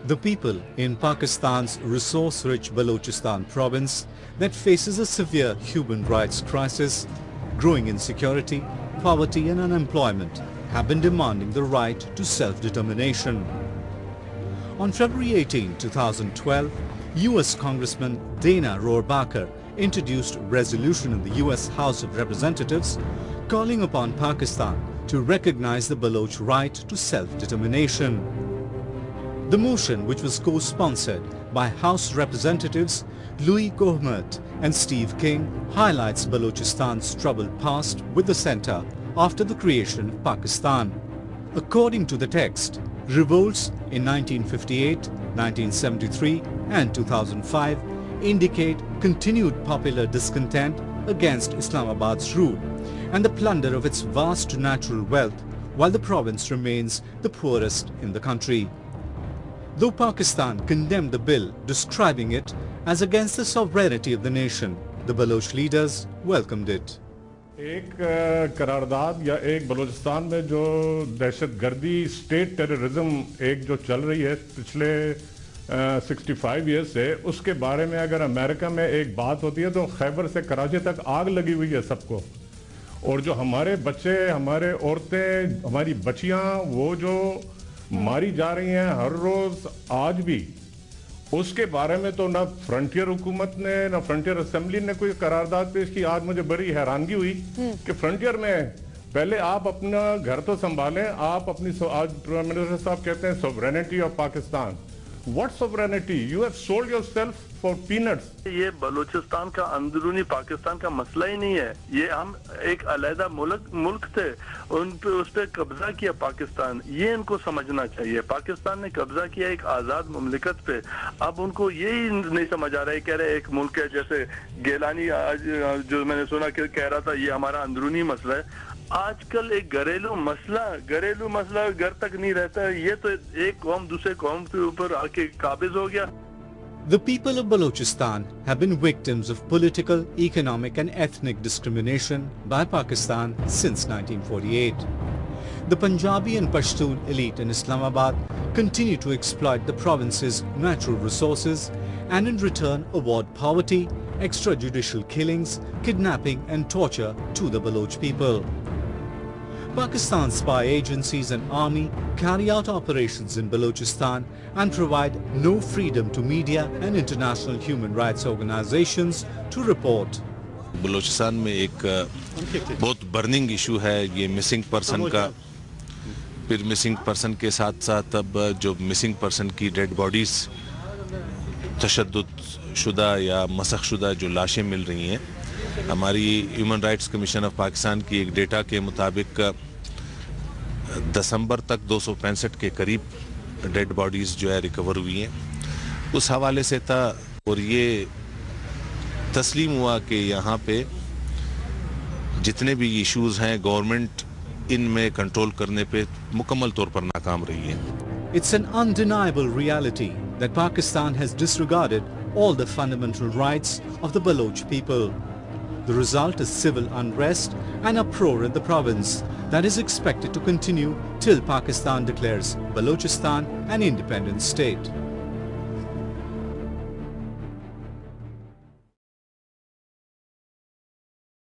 The people in Pakistan's resource-rich Balochistan province that faces a severe human rights crisis, growing insecurity, poverty and unemployment have been demanding the right to self-determination. On February 18, 2012, U.S. Congressman Dana Rohrabacher introduced a resolution in the U.S. House of Representatives calling upon Pakistan to recognize the Baloch right to self-determination. The motion, which was co-sponsored by House Representatives Louis Gohmert and Steve King, highlights Balochistan's troubled past with the centre after the creation of Pakistan. According to the text, revolts in 1958, 1973 and 2005 indicate continued popular discontent against Islamabad's rule and the plunder of its vast natural wealth, while the province remains the poorest in the country. Though Pakistan condemned the bill, describing it as against the sovereignty of the nation, the Baloch leaders welcomed it. एक करारदाद या एक बलूचिस्तान में जो दहशतगर्दी state terrorism एक जो चल रही है पिछले 65 ईयर्स से, उसके बारे में अगर अमेरिका में एक बात होती है तो खैबर से कराची तक आग लगी हुई है सबको। और जो हमारे बच्चे, हमारे औरतें, हमारी बच्चियां वो जो मारी जा रही हैं हर रोज आज भी, उसके बारे में तो ना फ्रंटियर हुकूमत ने ना फ्रंटियर असेंबली ने कोई करारदाद पेश की। आज मुझे बड़ी हैरानगी हुई कि फ्रंटियर में पहले आप अपना घर तो संभालें, आप अपनी आज प्राइम मिनिस्टर साहब कहते हैं sovereignty of Pakistan. What sovereignty? You have sold yourself for peanuts. ये बलूचिस्तान का अंदरूनी पाकिस्तान का मसला ही नहीं है, ये हम एक अलहदा मुल्क थे, उन पे उस पर कब्जा किया पाकिस्तान, ये इनको समझना चाहिए। पाकिस्तान ने कब्जा किया एक आजाद मुमलिकत पे, अब उनको यही नहीं समझ आ रहा है। कह रहे एक मुल्क है, जैसे गेलानी आज जो मैंने सुना कि कह रहा था ये हमारा अंदरूनी मसला है। आजकल एक घरेलू मसला घर तक नहीं रहता है, ये तो एक कौम दूसरे कौम के ऊपर आके काबिज हो गया। The people of Balochistan have been victims of political, economic and ethnic discrimination by Pakistan since 1948. The Punjabi and Pashtun elite in Islamabad continue to exploit the province's natural resources and in return award poverty, extrajudicial killings, kidnapping and torture to the Baloch people. Pakistan's spy agencies and army carry out operations in Balochistan and provide no freedom to media and international human rights organizations to report. Balochistan में एक बहुत burning issue है ये missing person का। फिर missing person के साथ साथ अब जो मिसिंग पर्सन की डेड बॉडीज, तशद्दुद शुदा या मसख शुदा जो लाशें मिल रही हैं, हमारी human rights commission of Pakistan की एक डेटा के मुताबिक दिसंबर तक 265 के करीब डेड बॉडीज़ जो है रिकवर हुई हैं। उस हवाले से था और ये तस्लीम हुआ कि यहाँ पे जितने भी इश्यूज़ हैं गवर्नमेंट इनमें कंट्रोल करने पे मुकम्मल तौर पर नाकाम रही है। It's an undeniable reality that Pakistan has disregarded all the fundamental rights of the Baloch people. The result is civil unrest and uproar in the province that is expected to continue till Pakistan declares Balochistan an independent state.